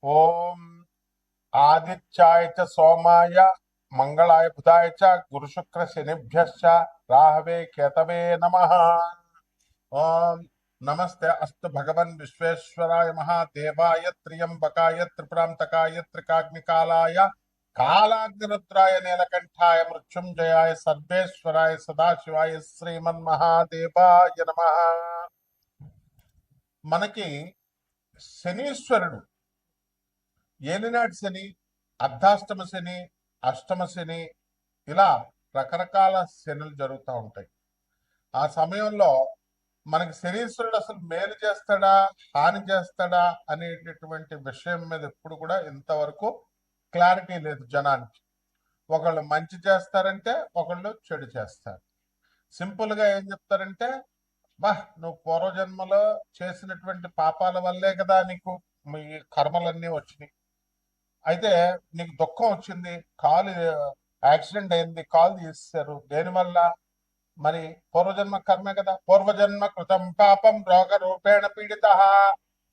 ఓం ఆదిత్యాయ చ సోమాయ మంగళాయ బుధాయ చ గురుశుక్ర శనిభ్యశ్చ రాహవే కేతవే నమః. ఓం నమస్తే అస్తు భగవన్ విశ్వేశ్వరాయ మహాదేవాయ త్ర్యంబకాయ త్రిపురాంతకాయ త్రికాగ్నికాలాయ కాలాగ్నిరుద్రాయ నీలకంఠాయ మృత్యుంజయాయ సర్వేశ్వరాయ సదాశివాయ శ్రీమన్మహాదేవాయ నమః. మనకి శనీశ్వరుడు ఏలినాటి శని, అర్ధాష్టమ శని, అష్టమ శని, ఇలా రకరకాల శనులు జరుగుతూ ఉంటాయి. ఆ సమయంలో మనకి శనీశ్వరుడు అసలు మేలు చేస్తాడా హాని చేస్తాడా అనేటటువంటి విషయం మీద ఎప్పుడు కూడా ఇంతవరకు క్లారిటీ లేదు జనానికి. ఒకళ్ళు మంచి చేస్తారంటే ఒకళ్ళు చెడు చేస్తారు. సింపుల్ గా ఏం చెప్తారంటే, బా నువ్వు పూర్వజన్మలో చేసినటువంటి పాపాల వల్లే కదా నీకు మీ కర్మలన్నీ వచ్చినాయి. అయితే నీకు దుఃఖం వచ్చింది, కాలు యాక్సిడెంట్ అయింది, కాలు తీసేశారు, దేనివల్ల? మరి పూర్వజన్మ కర్మే కదా. పూర్వజన్మ కృతం పాపం రోగ రూపేణ పీడిత.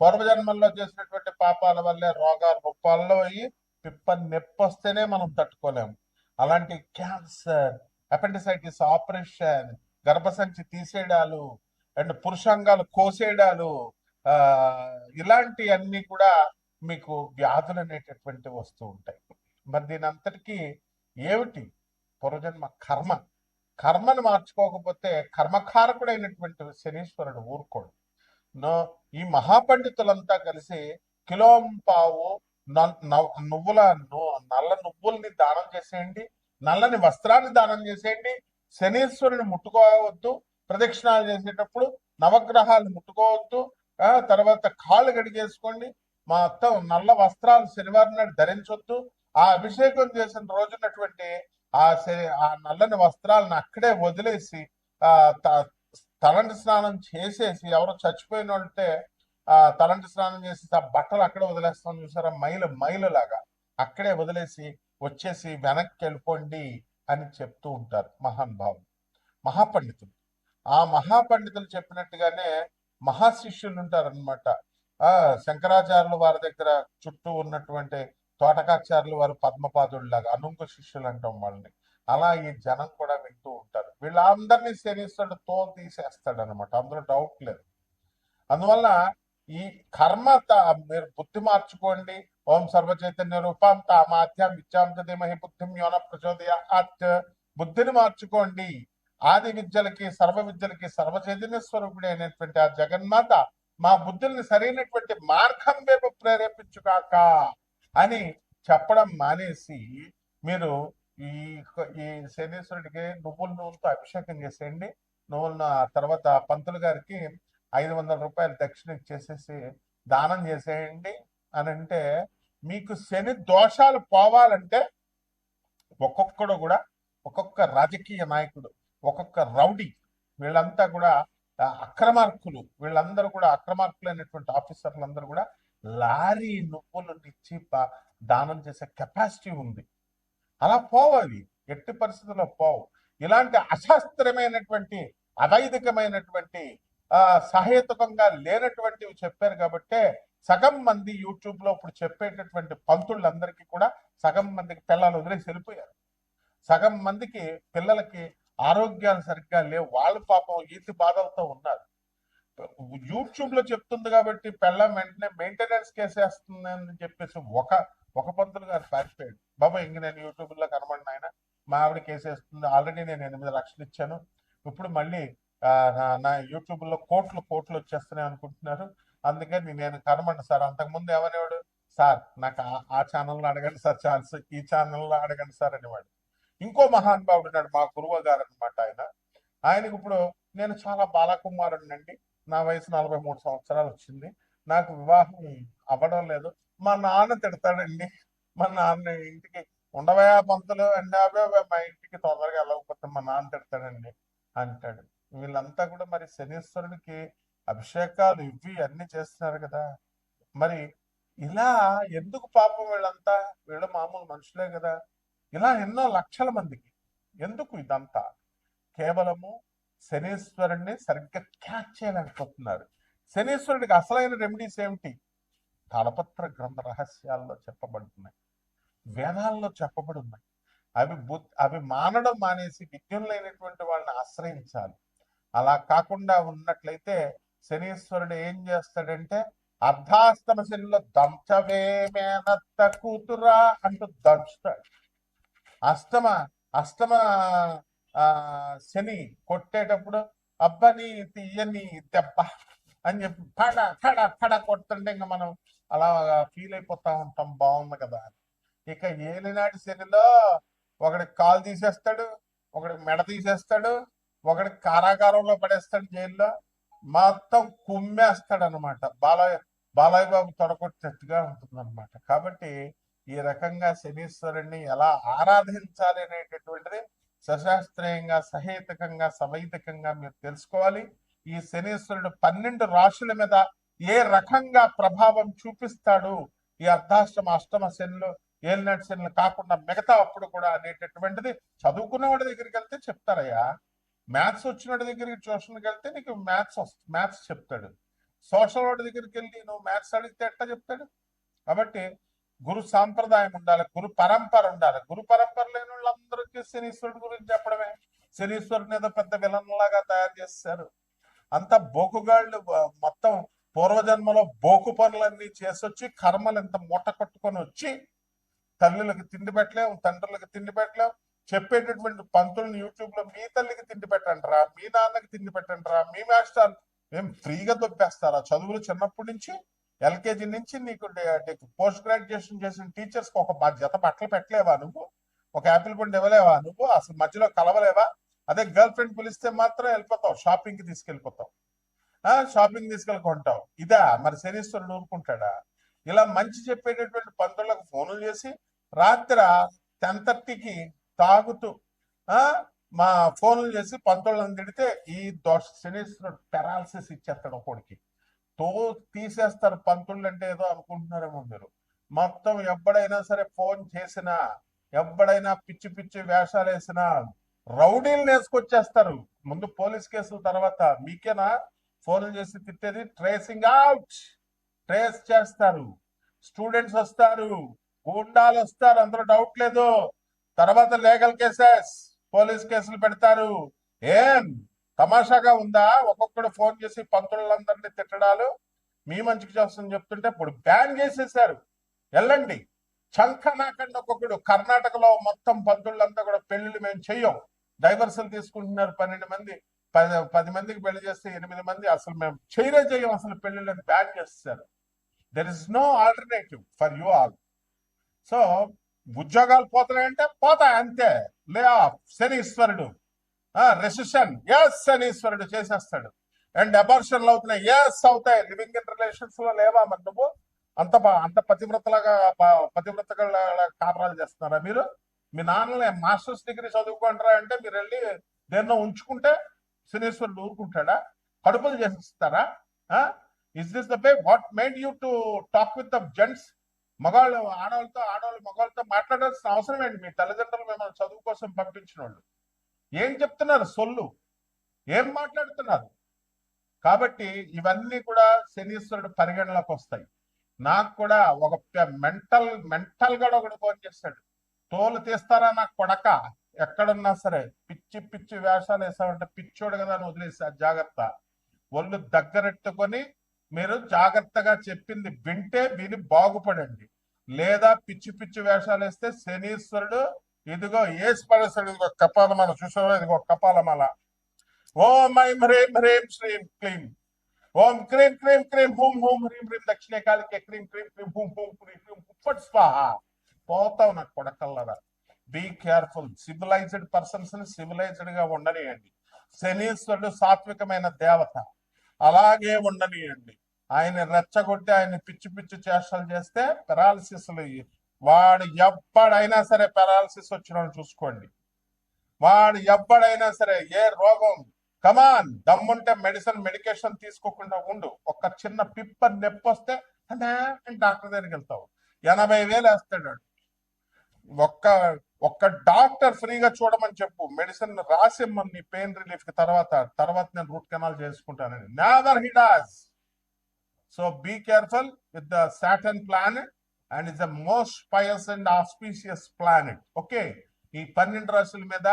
పూర్వజన్మల్లో చేసినటువంటి పాపాల వల్లే రోగ రూపాల్లో అయ్యి పిప్ప నొప్పి వస్తేనే మనం తట్టుకోలేము. అలాంటి క్యాన్సర్, అపెండిసైటిస్ ఆపరేషన్, గర్భసంచి తీసేయడాలు అండ్ పురుషాంగాలు కోసేయడాలు, ఆ ఇలాంటి అన్ని కూడా మీకు వ్యాధులు అనేటటువంటివి వస్తూ ఉంటాయి. మరి దీని అంతటికీ ఏమిటి? పూర్వజన్మ కర్మ. కర్మను మార్చుకోకపోతే కర్మకారకుడైనటువంటి శనీశ్వరుడు ఊరుకోడు. నో, ఈ మహాపండితులంతా కలిసి కిలోంపావు నువ్వుల నల్ల నువ్వుల్ని దానం చేసేయండి, నల్లని వస్త్రాన్ని దానం చేసేయండి, శనీశ్వరుని ముట్టుకోవద్దు, ప్రదక్షిణాలు చేసేటప్పుడు నవగ్రహాలు ముట్టుకోవద్దు, తర్వాత కాళ్ళు గడిగేసుకోండి, మొత్తం నల్ల వస్త్రాలు శనివారం నాడు ధరించొద్దు. ఆ అభిషేకం చేసిన రోజునటువంటి ఆ నల్లని వస్త్రాలను అక్కడే వదిలేసి తలంటి స్నానం చేసేసి, ఎవరో చచ్చిపోయిన ఉంటే తలంటి స్నానం చేసి ఆ బట్టలు అక్కడే వదిలేస్తాం చూసారా, మైలులాగా అక్కడే వదిలేసి వచ్చేసి వెనక్కి వెళ్ళిపోండి అని చెప్తూ ఉంటారు మహానుభావులు, మహాపండితులు. ఆ మహాపండితులు చెప్పినట్టుగానే మహాశిష్యులు ఉంటారనమాట. శంకరాచార్యులు వారి దగ్గర చుట్టూ ఉన్నటువంటి తోటకాచార్యులు వారు పద్మపాదుల్లాగా అనుంగు శిష్యులు అంటాం వాళ్ళని. అలా ఈ జనం కూడా వింటూ ఉంటారు. వీళ్ళందరినీ శనిశ్వరుడు తోలు తీసేస్తాడు అనమాట, అందులో డౌట్ లేదు. అందువల్ల ఈ కర్మ మీరు బుద్ధి మార్చుకోండి. ఓం సర్వ చైతన్య రూపం తామాధ్యం విద్యాం ధీమహి బుద్ధిం యోన ప్రచోదయాత్. బుద్ధిని మార్చుకోండి. ఆది విద్యలకి సర్వ విద్యలకి సర్వ చైతన్య స్వరూపుడి అయినటువంటి ఆ జగన్మాత మా బుద్ధుల్ని సరైనటువంటి మార్గం వైపు ప్రేరేపించుగాక అని చెప్పడం మానేసి మీరు ఈ ఈ శనీశ్వరుడికి నువ్వుల నూనెతో అభిషేకం చేసేయండి. నువ్వుల తర్వాత పంతులు గారికి 500 రూపాయలు దక్షిణ ఇచ్చేసేసి దానం చేసేయండి అని అంటే, మీకు శని దోషాలు పోవాలంటే ఒక్కొక్కడు కూడా, ఒక్కొక్క రాజకీయ నాయకుడు, ఒక్కొక్క రౌడీ, వీళ్ళంతా కూడా అక్రమార్కులు, వీళ్ళందరూ కూడా అక్రమార్కులైనటువంటి ఆఫీసర్లందరూ కూడా లారీ నువ్వులు ఇచ్చి దానం చేసే కెపాసిటీ ఉంది. అలా పోవు, అవి ఎట్టి పరిస్థితుల్లో పోవు. ఇలాంటి అశాస్త్రమైనటువంటి అవైదికమైనటువంటి సహేతుకంగా లేనటువంటివి చెప్పారు కాబట్టే సగం మంది యూట్యూబ్ లో ఇప్పుడు చెప్పేటటువంటి పంతుళ్ళందరికీ కూడా సగం మందికి పిల్లలు వదిలేసి వెళ్ళిపోయారు. సగం మందికి పిల్లలకి ఆరోగ్యాలు సరిగ్గా లేవు, వాళ్ళు పాపం ఈతి బాధలతో ఉన్నారు. యూట్యూబ్ లో చెప్తుంది కాబట్టి పెళ్ళం వెంటనే మెయింటెనెన్స్ కేసేస్తుంది అని చెప్పేసి ఒక పంతులు గారు పారిపోయాడు. బాబా ఇంక నేను యూట్యూబ్ లో కనబడిన ఆయన, మా ఆవిడ కేసేస్తుంది, ఆల్రెడీ నేను 8 లక్షలు ఇచ్చాను, ఇప్పుడు మళ్ళీ నా యూట్యూబ్ లో కోట్లు వచ్చేస్తున్నాయి అనుకుంటున్నారు, అందుకని నేను కనబడి సార్. అంతకుముందు ఎవరేవాడు సార్, నాకు ఆ ఛానల్లో అడగండి సార్ ఛాన్స్, ఈ ఛానల్లో అడగండి సార్ అనేవాడు. ఇంకో మహానుభావుడు ఉన్నాడు, మా గురువు గారు అనమాట. ఆయనకి ఇప్పుడు నేను చాలా బాలకుమారుడినండి, నా వయసు 43 సంవత్సరాలు వచ్చింది, నాకు వివాహం అవ్వడం లేదు, మా నాన్న తిడతాడండి, మా నాన్న ఇంటికి ఉండవయా పంతులు అంటే మా ఇంటికి తొందరగా వెళ్ళకపోతే మా నాన్న తిడతాడండి అంటాడు. వీళ్ళంతా కూడా మరి శనీశ్వరుడికి అభిషేకాలు ఇవి అన్ని చేస్తున్నారు కదా. మరి ఇలా ఎందుకు పాపం? వీళ్ళంతా వీళ్ళు మామూలు మనుషులే కదా. ఇలా ఎన్నో లక్షల మందికి ఎందుకు ఇదంతా? కేవలము శనీశ్వరుణ్ణి సరిగ్గా క్యాచ్ చేయలేకపోతున్నారు. శనీశ్వరుడికి అసలైన రెమెడీస్ ఏమిటి? తాళపత్ర గ్రంథ రహస్యాల్లో చెప్పబడుతున్నాయి, వేదాల్లో చెప్పబడి ఉన్నాయి. అవి మానడం మానేసి విజ్ఞులైనటువంటి వాళ్ళని ఆశ్రయించాలి. అలా కాకుండా ఉన్నట్లయితే శనీశ్వరుడు ఏం చేస్తాడంటే అర్ధాష్టమ శనిలో దంచవే మేనత్త కూతురా అంటూ దంచుతాడు. అష్టమ అష్టమ శని కొట్టేటప్పుడు అబ్బని తీయని దెబ్బ అని చెప్పి పడ పడ పడ కొడుతుంటే ఇంకా మనం అలా ఫీల్ అయిపోతా ఉంటాం, బాగుంది కదా. ఇక ఏలినాటి శనిలో ఒకడికి కాలు తీసేస్తాడు, ఒకడికి మెడ తీసేస్తాడు, ఒకడికి కారాగారంలో పడేస్తాడు, జైల్లో మొత్తం కుమ్మేస్తాడు అనమాట. బాలయ్య బాబు తొడగొట్టినట్టుగా ఉంటుంది అనమాట. కాబట్టి ఈ రకంగా శనీశ్వరుణ్ణి ఎలా ఆరాధించాలి అనేటటువంటిది సశాస్త్రీయంగా, సహేతుకంగా, సవైదికంగా మీరు తెలుసుకోవాలి. ఈ శనీశ్వరుడు 12 రాశుల మీద ఏ రకంగా ప్రభావం చూపిస్తాడు ఈ అర్ధాష్టమ అష్టమ శనులు, ఏలినాటి శనులు కాకుండా మిగతా అప్పుడు కూడా అనేటటువంటిది చదువుకున్న వాడి దగ్గరికి వెళ్తే చెప్తారయ్యా. మ్యాథ్స్ వచ్చిన వాడి దగ్గరికి ట్యూషన్కి వెళ్తే నీకు మ్యాథ్స్ చెప్తాడు. సోషల్ వాడి దగ్గరికి వెళ్ళి నువ్వు మ్యాథ్స్ అడిగితే ఎట్లా చెప్తాడు? కాబట్టి గురు సాంప్రదాయం ఉండాలి, గురు పరంపర ఉండాలి. గురు పరంపర లేని వాళ్ళందరికీ శనీశ్వరుడు గురించి చెప్పడమే. శనీశ్వరుని ఏదో పెద్ద విలన్ లాగా తయారు చేస్తారు. అంత బోకుగాళ్ళు మొత్తం పూర్వజన్మలో బోకు పనులన్నీ చేసొచ్చి కర్మలు ఎంత మూట కట్టుకొని వచ్చి తల్లులకు తిండి పెట్టలేము, తండ్రులకు తిండి పెట్టలేము. చెప్పేటటువంటి పంతులను యూట్యూబ్ లో మీ తల్లికి తిండి పెట్టండి రా, మీ నాన్నకి తిండి పెట్టండి రా, మీ మాస్టర్ మేము ఫ్రీగా దొబ్బేస్తారా చదువులు? చిన్నప్పటి నుంచి ఎల్కేజీ నుంచి నీకు పోస్ట్ గ్రాడ్యుయేషన్ చేసిన టీచర్స్ కి ఒక జత బట్టలు పెట్టలేవా నువ్వు? ఒక యాపిల్ పండు ఇవ్వలేవా నువ్వు? అసలు మధ్యలో కలవలేవా? అదే గర్ల్ ఫ్రెండ్ పిలిస్తే మాత్రం వెళ్ళిపోతావు, షాపింగ్ కి తీసుకెళ్ళిపోతావు, షాపింగ్ తీసుకెళ్ళుకుంటావు. ఇదా మరి శనీశ్వరుడు ఊరుకుంటాడా? ఇలా మంచి చెప్పేటటువంటి పంతులకు ఫోన్లు చేసి రాత్రి 10:30కి తాగుతూ మా ఫోన్లు చేసి పంతులను తిడితే ఈ శనీశ్వరుడు పెరాలసిస్ ఇచ్చేస్తాడు ఒకడికి. తీసేస్తారు. పంతుళ్ళు అంటే ఏదో అనుకుంటున్నారేమో మీరు. మొత్తం ఎప్పుడైనా సరే ఫోన్ చేసినా, ఎప్పుడైనా పిచ్చి పిచ్చి వేషాలు వేసినా రౌడీలు వేసుకొచ్చేస్తారు. ముందు పోలీస్ కేసుల తర్వాత మీకేనా ఫోన్లు చేసి తిట్టేది? ట్రేసింగ్ అవుట్, ట్రేస్ చేస్తారు, స్టూడెంట్స్ వస్తారు, గూండాలు వస్తారు, అందులో డౌట్ లేదు. తర్వాత లీగల్ కేసెస్, పోలీస్ కేసులు పెడతారు. ఏం తమాషాగా ఉందా? ఒక్కొక్కడు ఫోన్ చేసి పంతులందరినీ తిట్టడాలు, మీ మంచికి చేస్తుందని చెప్తుంటే ఇప్పుడు బ్యాన్ చేసేసారు. వెళ్ళండి చంక నాకండి. ఒక్కొక్కడు కర్ణాటకలో మొత్తం పంతులంతా కూడా పెళ్లిళ్ళు మేము చెయ్యం, డైవర్సల్ తీసుకుంటున్నారు. 12 మంది 10 మందికి పెళ్లి చేస్తే 8 మంది అసలు మేము చెయ్యం అసలు పెళ్లిళ్ళని బ్యాన్ చేస్తారు. There is no alternative for you all. So ఉద్యోగాలు పోతున్నాయంటే పోతాయి అంతే. లే ఆఫ్ శనీశ్వరుడు. రెసిషన్, ఎస్ శనీశ్వరుడు చేసేస్తాడు. అండ్ అబార్షన్లు అవుతున్నాయి, ఎస్ అవుతాయి. లివింగ్ ఇన్ రిలేషన్స్ లో లేవా మరి నువ్వు? అంత పతివ్రతగా కాపురాలు చేస్తున్నారా మీరు? మీ నాన్నలే మాస్టర్స్ డిగ్రీ చదువుకుంటారా అంటే మీరు వెళ్ళి దేన్నో ఉంచుకుంటే శనీశ్వరుడు ఊరుకుంటాడా? కడుపులు చేసిస్తారా? Is this the way? What made you to talk with the gents? మగవాళ్ళు ఆడవాళ్ళు మగవాళ్ళతో మాట్లాడాల్సిన అవసరం ఏంటి? మీ తల్లిదండ్రులు మిమ్మల్ని చదువు కోసం పంపించిన వాళ్ళు ఏం చెప్తున్నారు? సొల్లు ఏం మాట్లాడుతున్నారు? కాబట్టి ఇవన్నీ కూడా శనీశ్వరుడు పరిగణలోకి వస్తాయి. నాకు కూడా ఒక మెంటల్ గా ఒకటి ఫోన్ చేస్తాడు, తోలు తీస్తారా నాకు కొడక, ఎక్కడున్నా సరే పిచ్చి పిచ్చి వేషాలు వేసామంటే పిచ్చోడు కదా అని వదిలేసా. జాగ్రత్త, ఒళ్ళు దగ్గరెట్టుకొని మీరు జాగ్రత్తగా చెప్పింది విని బాగుపడండి. లేదా పిచ్చి పిచ్చి వేషాలు వేస్తే శనీశ్వరుడు ఇదిగో ఏసి పడేస్తాడు. ఇదిగో కపాలమాల చూసావా? ఇదిగో కపాలమాల. ఓం ఐం హ్రీం హ్రీం శ్రీం క్లీం, ఓం క్రీం క్రీం క్రీం హూం హూం హ్రీం హ్రీం దక్షిణ కాలికే క్రీం క్రీం క్రీం హూం హూం హ్రీం హ్రీం ఫట్ స్వాహ. పోతావు నాకు కొడకల్లరా. Be careful. సివిలైజ్డ్ పర్సన్స్ ని సివిలైజ్డ్ గా ఉండనియండి. శనీశ్వరుడు సాత్వికమైన దేవత, అలాగే ఉండనియండి. ఆయన రెచ్చగొట్టి ఆయన పిచ్చి పిచ్చి చేష్టలు చేస్తే పెరాలసిస్, వాడు ఎప్పుడైనా సరే పెరాలసిస్ వచ్చిన చూసుకోండి. వాడు ఎప్పుడైనా సరే ఏ రోగం, కమాన్ దమ్ముంటే మెడికేషన్ తీసుకోకుండా ఉండు. ఒక చిన్న పిప్పర్ నొప్పి వస్తే డాక్టర్ దగ్గరికి వెళ్తావు, 80,000 వేస్తాడు. ఒక్క డాక్టర్ ఫ్రీగా చూడమని చెప్పు, మెడిసిన్ రాసిమ్మని పెయిన్ రిలీఫ్ కి. తర్వాత నేను రూట్ కెనాల్ చేసుకుంటానని. Never he does. So be careful with the Saturn planet and is the most pious and auspicious planet. Okay, ఈ 12 రాశుల మీద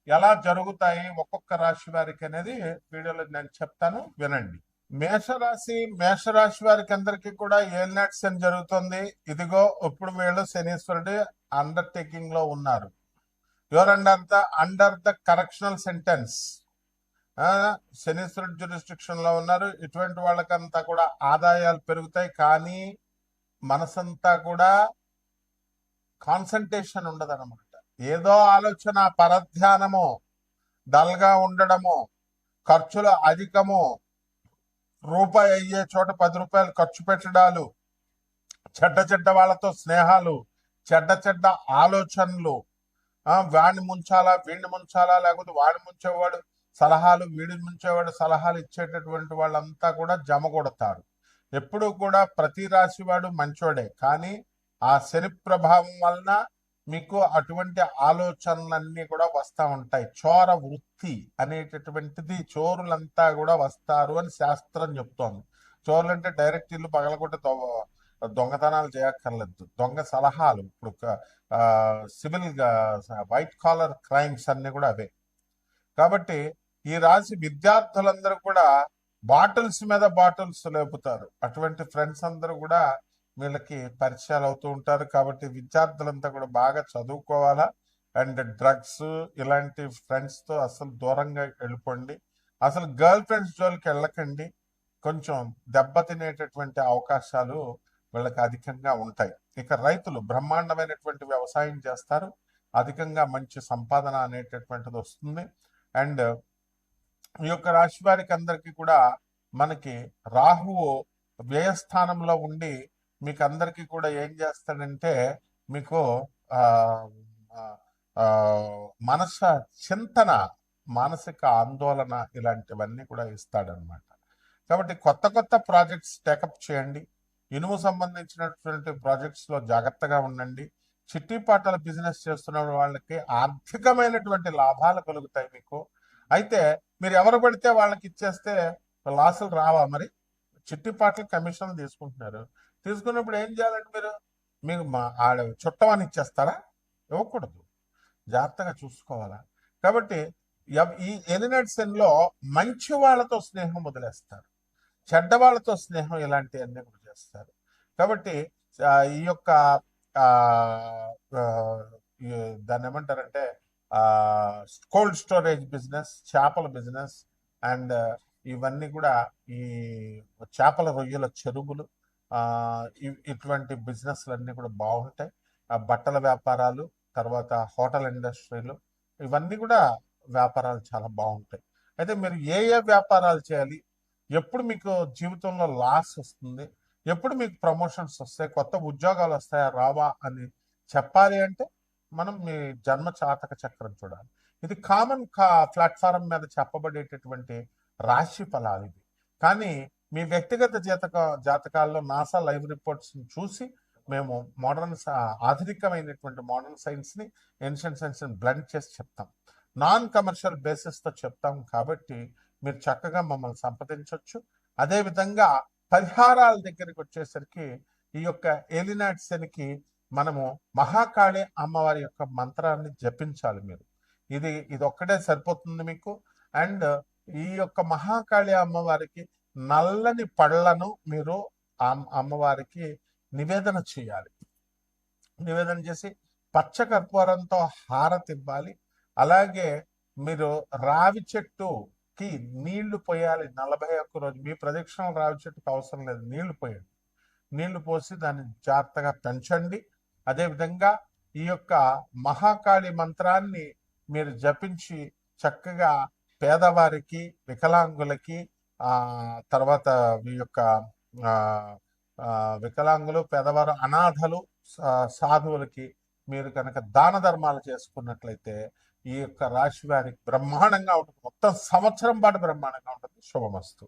ఎలా జరుగుతాయి ఒక్కొక్క రాశి వారికి అనేది వీడియోలో నేను చెప్తాను, వినండి. మేషరాశి వారికి అందరికీ కూడా ఏలినాటి శని జరుగుతుంది. ఇదిగో ఇప్పుడు వీళ్ళు శనీశ్వరుడు అండర్టేకింగ్ లో ఉన్నారు. Your under the correctional sentence. శనీశ్వరుడు జ్యూరిస్డిక్షన్ లో ఉన్నారు. ఇటువంటి వాళ్ళకంతా కూడా ఆదాయాలు పెరుగుతాయి, కానీ మనసంతా కూడా కాన్సన్ట్రేషన్ ఉండదు అనమాట. ఏదో ఆలోచన, పరధ్యానము, డల్గా ఉండడము, ఖర్చులు అధికము, రూపాయి అయ్యే చోట 10 రూపాయలు ఖర్చు పెట్టడాలు, చెడ్డ వాళ్ళతో స్నేహాలు, చెడ్డ ఆలోచనలు, వాడిని ముంచాలా వీడిని ముంచాలా, లేకపోతే వాడిని ముంచేవాడు సలహాలు, వీడిని ముంచేవాడు సలహాలు ఇచ్చేటటువంటి వాళ్ళంతా కూడా జమ కొడతారు. ఎప్పుడు కూడా ప్రతి రాశి వాడు మంచోడే, కానీ ఆ శని ప్రభావం వలన మీకు అటువంటి ఆలోచనలన్నీ కూడా వస్తూ ఉంటాయి. చోర వృత్తి అనేటటువంటిది, చోరులంతా కూడా వస్తారు అని శాస్త్రం చెప్తోంది. చోరులు అంటే డైరెక్ట్ ఇల్లు పగలగొట్టే దొంగతనాలు చేయక్కర్లేదు, దొంగ సలహాలు. ఇప్పుడు సివిల్ వైట్ కాలర్ క్రైమ్స్ అన్ని కూడా అవే. కాబట్టి ఈ రాశి విద్యార్థులందరూ కూడా బాటిల్స్ మీద బాటిల్స్ లేపుతారు. అటువంటి ఫ్రెండ్స్ అందరూ కూడా వీళ్ళకి పరిచయాలు అవుతూ ఉంటారు. కాబట్టి విద్యార్థులంతా కూడా బాగా చదువుకోవాలా. అండ్ డ్రగ్స్ ఇలాంటి ఫ్రెండ్స్ తో అసలు దూరంగా వెళ్ళిపోండి. అసలు గర్ల్ ఫ్రెండ్స్ జోలికి వెళ్ళకండి. కొంచెం దెబ్బతినేటటువంటి అవకాశాలు వీళ్ళకి అధికంగా ఉంటాయి. ఇక రైతులు బ్రహ్మాండమైనటువంటి వ్యవసాయం చేస్తారు, అధికంగా మంచి సంపాదన అనేటటువంటిది వస్తుంది. అండ్ ఈ యొక్క రాశి వారికి అందరికీ కూడా మనకి రాహువు వ్యయస్థానంలో ఉండి మీకు అందరికీ కూడా ఏం చేస్తాడంటే, మీకు మనస చింతన, మానసిక ఆందోళన ఇలాంటివన్నీ కూడా ఇస్తాడనమాట. కాబట్టి కొత్త ప్రాజెక్ట్స్ టేకప్ చేయండి. ఇనుము సంబంధించినటువంటి ప్రాజెక్ట్స్ లో జాగ్రత్తగా ఉండండి. చిట్టిపాటల బిజినెస్ చేస్తున్న వాళ్ళకి ఆర్థికమైనటువంటి లాభాలు కలుగుతాయి మీకు. అయితే మీరు ఎవరు పడితే వాళ్ళకి ఇచ్చేస్తే లాసులు రావా? మరి చిట్టిపాటలు కమిషన్లు తీసుకుంటున్నారు. తీసుకున్నప్పుడు ఏం చేయాలంటే మీకు ఆడ చుట్టమని ఇచ్చేస్తారా? ఇవ్వకూడదు, జాగ్రత్తగా చూసుకోవాలా. కాబట్టి ఈ ఎలినాటి శనిలో మంచి వాళ్ళతో స్నేహం వదిలేస్తారు, చెడ్డ వాళ్ళతో స్నేహం ఇలాంటివన్నీ కూడా చేస్తారు. కాబట్టి ఈ యొక్క దాన్ని ఏమంటారంటే కోల్డ్ స్టోరేజ్ బిజినెస్, చేపల బిజినెస్ అండ్ ఇవన్నీ కూడా ఈ చేపల రొయ్యల చెరువులు, ఇటువంటి బిజినెస్లన్నీ కూడా బాగుంటాయి. బట్టల వ్యాపారాలు, తర్వాత హోటల్ ఇండస్ట్రీలు, ఇవన్నీ కూడా వ్యాపారాలు చాలా బాగుంటాయి. అయితే మీరు ఏ వ్యాపారాలు చేయాలి, ఎప్పుడు మీకు జీవితంలో లాస్ వస్తుంది, ఎప్పుడు మీకు ప్రమోషన్స్ వస్తాయి, కొత్త ఉద్యోగాలు వస్తాయా రావా అని చెప్పాలి అంటే మనం మీ జన్మ జాతక చక్రం చూడాలి. ఇది కామన్ ప్లాట్ఫారం మీద చెప్పబడేటటువంటి రాశి ఫలాలు ఇవి. కానీ మీ వ్యక్తిగత జాతకాల్లో నాసా లైవ్ రిపోర్ట్స్ చూసి మేము ఆధునికమైనటువంటి మోడర్న్ సైన్స్ ని, ఏన్షియంట్ సైన్స్ ని బ్లెండ్ చేసి చెప్తాం. నాన్ కమర్షియల్ బేసిస్ తో చెప్తాం. కాబట్టి మీరు చక్కగా మమ్మల్ని సంప్రదించవచ్చు. అదేవిధంగా పరిహారాల దగ్గరికి వచ్చేసరికి ఈ యొక్క ఏలినాటి శనికి మనము మహాకాళి అమ్మవారి యొక్క మంత్రాన్ని జపించాలి. మీరు ఇది ఒక్కటే సరిపోతుంది మీకు. అండ్ ఈ యొక్క మహాకాళి అమ్మవారికి నల్లని పళ్ళను మీరు అమ్మవారికి నివేదన చేయాలి. నివేదన చేసి పచ్చ కర్పూరంతో హారతి ఇవ్వాలి. అలాగే మీరు రావి చెట్టుకి నీళ్లు పోయాలి 41 రోజు. మీ ప్రదక్షిణలు రావి చెట్టుకి అవసరం లేదు, నీళ్లు పోయండి. నీళ్లు పోసి దాన్ని జాగ్రత్తగా పెంచండి. అదేవిధంగా ఈ యొక్క మహాకాళి మంత్రాన్ని మీరు జపించి చక్కగా పేదవారికి, వికలాంగులకి, తర్వాత ఈ యొక్క వికలాంగులు, పేదవారు, అనాథలు, సాధువులకి మీరు కనుక దాన ధర్మాలు చేసుకున్నట్లయితే ఈ యొక్క రాశి వారికి బ్రహ్మాండంగా ఉంటుంది. మొత్తం సంవత్సరం పాటు బ్రహ్మాండంగా ఉంటుంది. శుభమస్తు.